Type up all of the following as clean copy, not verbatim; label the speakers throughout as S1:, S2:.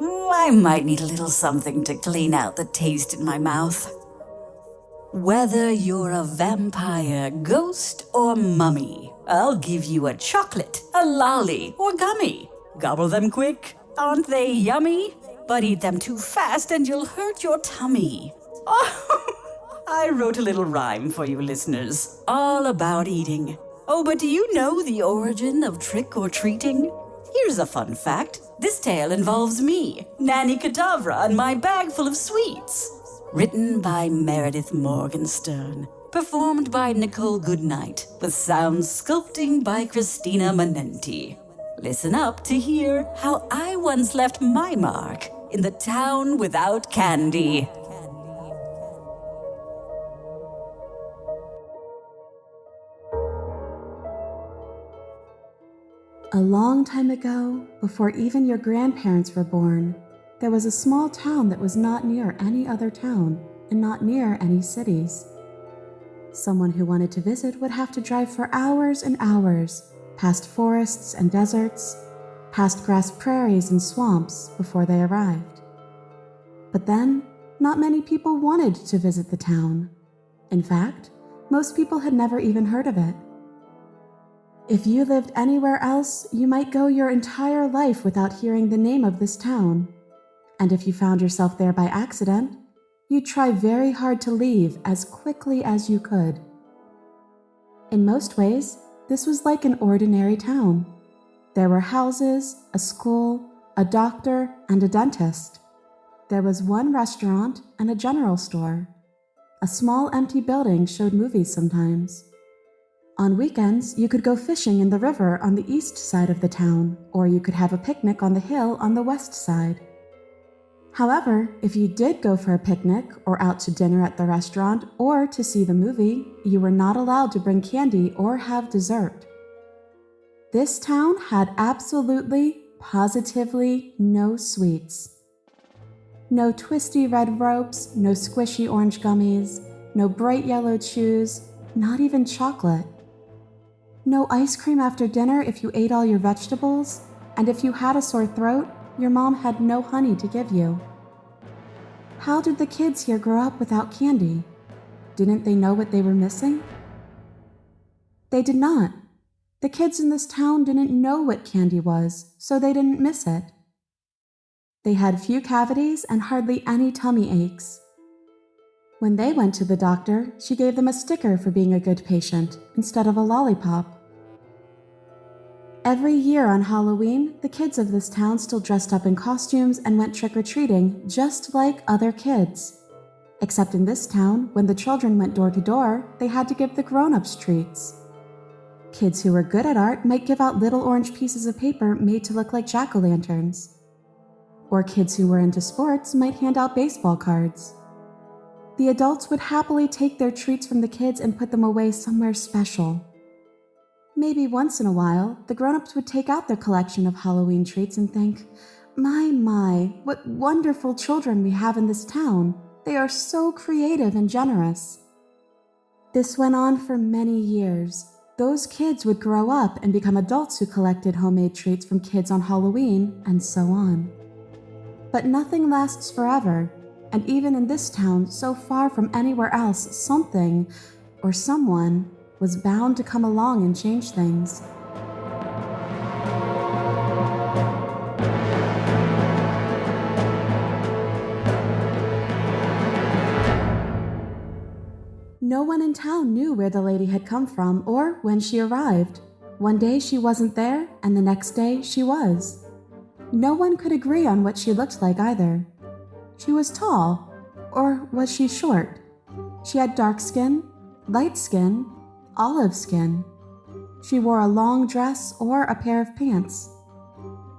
S1: I might need a little something to clean out the taste in my mouth. Whether you're a vampire, ghost, or mummy, I'll give you a chocolate, a lolly, or gummy. Gobble them quick, aren't they yummy? But eat them too fast and you'll hurt your tummy. Oh, I wrote a little rhyme for you listeners, all about eating. Oh, but do you know the origin of trick-or-treating? Here's a fun fact. This tale involves me, Nanny Cadavra, and my bag full of sweets. Written by Meredith Morgenstern. Performed by Nichole Goodnight, with sound sculpting by Kristina Manente. Listen up to hear how I once left my mark in the town without candy.
S2: A long time ago, before even your grandparents were born, there was a small town that was not near any other town and not near any cities. Someone who wanted to visit would have to drive for hours and hours, past forests and deserts, past grass prairies and swamps before they arrived. But then, not many people wanted to visit the town. In fact, most people had never even heard of it. If you lived anywhere else, you might go your entire life without hearing the name of this town. And if you found yourself there by accident, you'd try very hard to leave as quickly as you could. In most ways, this was like an ordinary town. There were houses, a school, a doctor, and a dentist. There was one restaurant and a general store. A small empty building showed movies sometimes. On weekends, you could go fishing in the river on the east side of the town, or you could have a picnic on the hill on the west side. However, if you did go for a picnic or out to dinner at the restaurant or to see the movie, you were not allowed to bring candy or have dessert. This town had absolutely, positively no sweets. No twisty red ropes, no squishy orange gummies, no bright yellow chews, not even chocolate. No ice cream after dinner if you ate all your vegetables, and if you had a sore throat, your mom had no honey to give you. How did the kids here grow up without candy? Didn't they know what they were missing? They did not. The kids in this town didn't know what candy was, so they didn't miss it. They had few cavities and hardly any tummy aches. When they went to the doctor, she gave them a sticker for being a good patient instead of a lollipop. Every year on Halloween, the kids of this town still dressed up in costumes and went trick-or-treating just like other kids. Except in this town, when the children went door to door, they had to give the grown-ups treats. Kids who were good at art might give out little orange pieces of paper made to look like jack-o'-lanterns. Or kids who were into sports might hand out baseball cards. The adults would happily take their treats from the kids and put them away somewhere special. Maybe once in a while, the grown-ups would take out their collection of Halloween treats and think, My, what wonderful children we have in this town. They are so creative and generous. This went on for many years. Those kids would grow up and become adults who collected homemade treats from kids on Halloween, and so on. But nothing lasts forever, and even in this town, so far from anywhere else, something, or someone, was bound to come along and change things. No one in town knew where the lady had come from or when she arrived. One day she wasn't there, and the next day she was. No one could agree on what she looked like either. She was tall, or was she short? She had dark skin, light skin, olive skin. She wore a long dress or a pair of pants.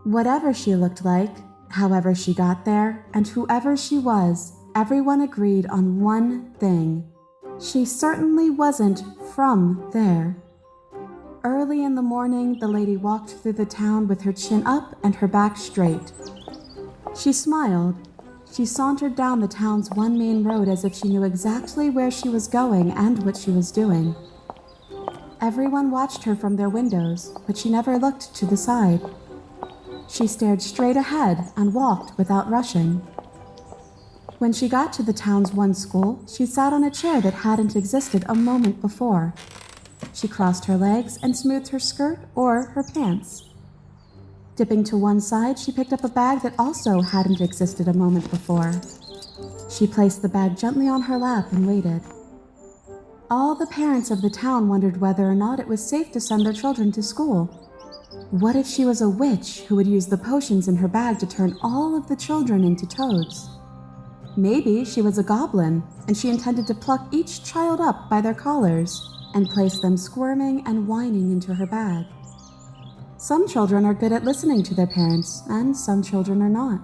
S2: Whatever she looked like, however she got there, and whoever she was, everyone agreed on one thing. She certainly wasn't from there. Early in the morning, the lady walked through the town with her chin up and her back straight. She smiled. She sauntered down the town's one main road as if she knew exactly where she was going and what she was doing. Everyone watched her from their windows, but she never looked to the side. She stared straight ahead and walked without rushing. When she got to the town's one school, she sat on a chair that hadn't existed a moment before. She crossed her legs and smoothed her skirt or her pants. Dipping to one side, she picked up a bag that also hadn't existed a moment before. She placed the bag gently on her lap and waited. All the parents of the town wondered whether or not it was safe to send their children to school. What if she was a witch who would use the potions in her bag to turn all of the children into toads? Maybe she was a goblin, and she intended to pluck each child up by their collars and place them squirming and whining into her bag. Some children are good at listening to their parents, and some children are not.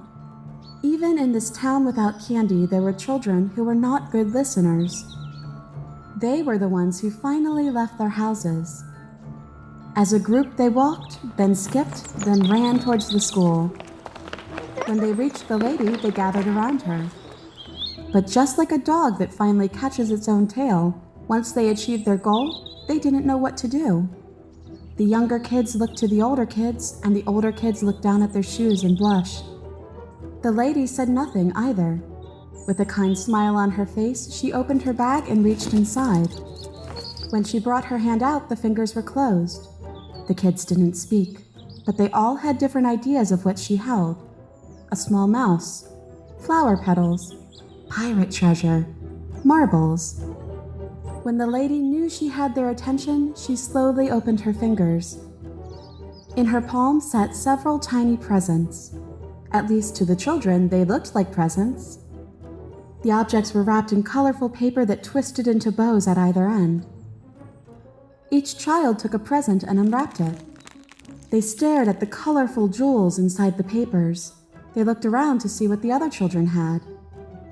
S2: Even in this town without candy, there were children who were not good listeners. They were the ones who finally left their houses. As a group, they walked, then skipped, then ran towards the school. When they reached the lady, they gathered around her. But just like a dog that finally catches its own tail, once they achieved their goal, they didn't know what to do. The younger kids looked to the older kids, and the older kids looked down at their shoes and blushed. The lady said nothing either. With a kind smile on her face, she opened her bag and reached inside. When she brought her hand out, the fingers were closed. The kids didn't speak, but they all had different ideas of what she held. A small mouse, flower petals, pirate treasure, marbles. When the lady knew she had their attention, she slowly opened her fingers. In her palm sat several tiny presents. At least to the children, they looked like presents. The objects were wrapped in colorful paper that twisted into bows at either end. Each child took a present and unwrapped it. They stared at the colorful jewels inside the papers. They looked around to see what the other children had.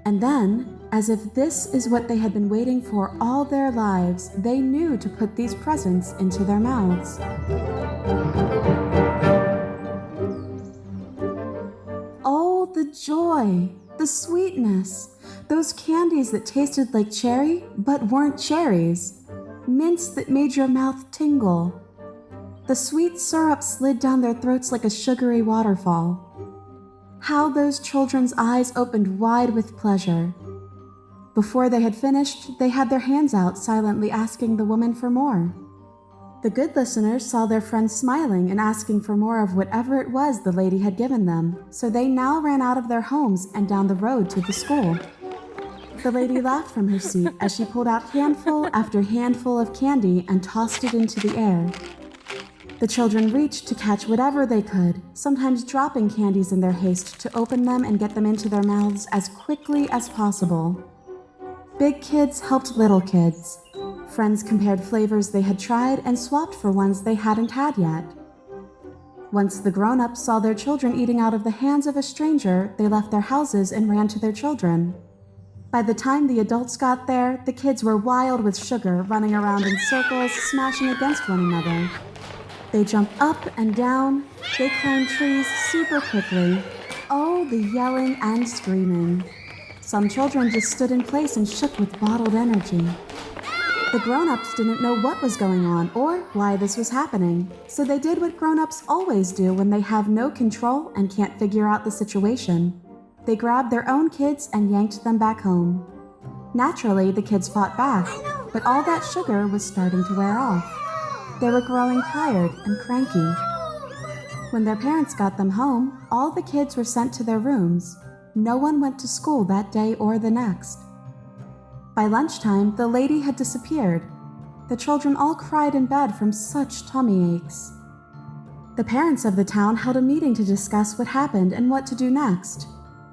S2: And then, as if this is what they had been waiting for all their lives, they knew to put these presents into their mouths. Oh, the joy, the sweetness, those candies that tasted like cherry but weren't cherries, mints that made your mouth tingle. The sweet syrup slid down their throats like a sugary waterfall. How those children's eyes opened wide with pleasure. Before they had finished, they had their hands out, silently asking the woman for more. The good listeners saw their friends smiling and asking for more of whatever it was the lady had given them, so they now ran out of their homes and down the road to the school. The lady laughed from her seat as she pulled out handful after handful of candy and tossed it into the air. The children reached to catch whatever they could, sometimes dropping candies in their haste to open them and get them into their mouths as quickly as possible. Big kids helped little kids. Friends compared flavors they had tried and swapped for ones they hadn't had yet. Once the grown-ups saw their children eating out of the hands of a stranger, they left their houses and ran to their children. By the time the adults got there, the kids were wild with sugar, running around in circles, smashing against one another. They jumped up and down. They climbed trees super quickly. Oh, the yelling and screaming. Some children just stood in place and shook with bottled energy. The grown-ups didn't know what was going on or why this was happening, so they did what grown-ups always do when they have no control and can't figure out the situation. They grabbed their own kids and yanked them back home. Naturally, the kids fought back, but all that sugar was starting to wear off. They were growing tired and cranky. When their parents got them home, all the kids were sent to their rooms. No one went to school that day or the next. By lunchtime, the lady had disappeared. The children all cried in bed from such tummy aches. The parents of the town held a meeting to discuss what happened and what to do next.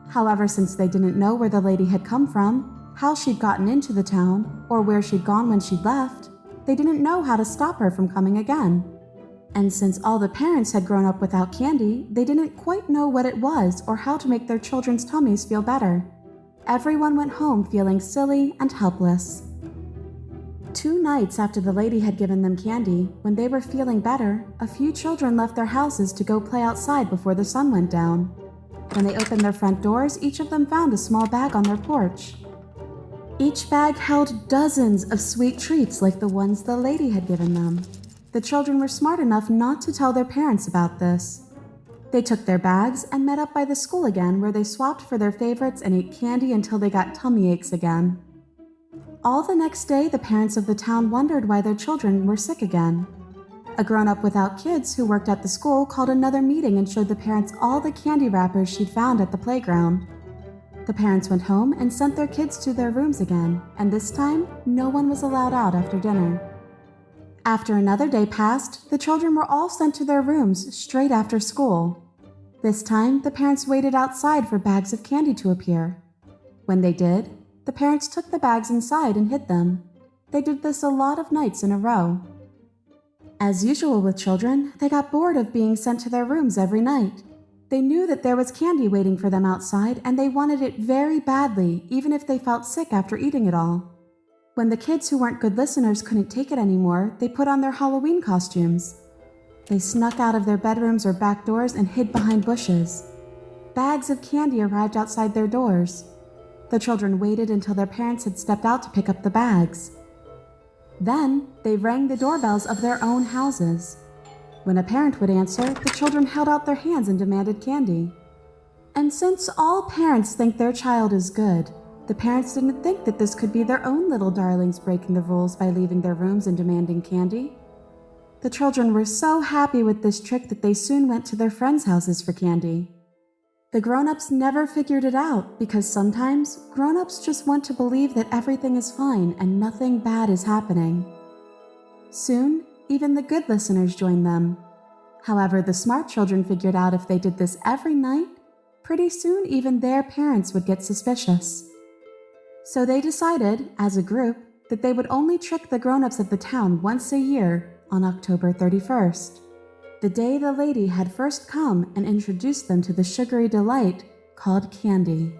S2: However, since they didn't know where the lady had come from, how she'd gotten into the town, or where she'd gone when she'd left, they didn't know how to stop her from coming again. And since all the parents had grown up without candy, they didn't quite know what it was or how to make their children's tummies feel better. Everyone went home feeling silly and helpless. 2 nights after the lady had given them candy, when they were feeling better, a few children left their houses to go play outside before the sun went down. When they opened their front doors, each of them found a small bag on their porch. Each bag held dozens of sweet treats like the ones the lady had given them. The children were smart enough not to tell their parents about this. They took their bags and met up by the school again, where they swapped for their favorites and ate candy until they got tummy aches again. All the next day, the parents of the town wondered why their children were sick again. A grown-up without kids who worked at the school called another meeting and showed the parents all the candy wrappers she'd found at the playground. The parents went home and sent their kids to their rooms again, and this time, no one was allowed out after dinner. After another day passed, the children were all sent to their rooms straight after school. This time, the parents waited outside for bags of candy to appear. When they did, the parents took the bags inside and hid them. They did this a lot of nights in a row. As usual with children, they got bored of being sent to their rooms every night. They knew that there was candy waiting for them outside, and they wanted it very badly, even if they felt sick after eating it all. When the kids who weren't good listeners couldn't take it anymore, they put on their Halloween costumes. They snuck out of their bedrooms or back doors and hid behind bushes. Bags of candy arrived outside their doors. The children waited until their parents had stepped out to pick up the bags. Then, they rang the doorbells of their own houses. When a parent would answer, the children held out their hands and demanded candy. And since all parents think their child is good, the parents didn't think that this could be their own little darlings breaking the rules by leaving their rooms and demanding candy. The children were so happy with this trick that they soon went to their friends' houses for candy. The grown-ups never figured it out because sometimes grown-ups just want to believe that everything is fine and nothing bad is happening. Soon, even the good listeners joined them. However, the smart children figured out if they did this every night, pretty soon even their parents would get suspicious. So they decided, as a group, that they would only trick the grown-ups of the town once a year on October 31st, the day the lady had first come and introduced them to the sugary delight called candy.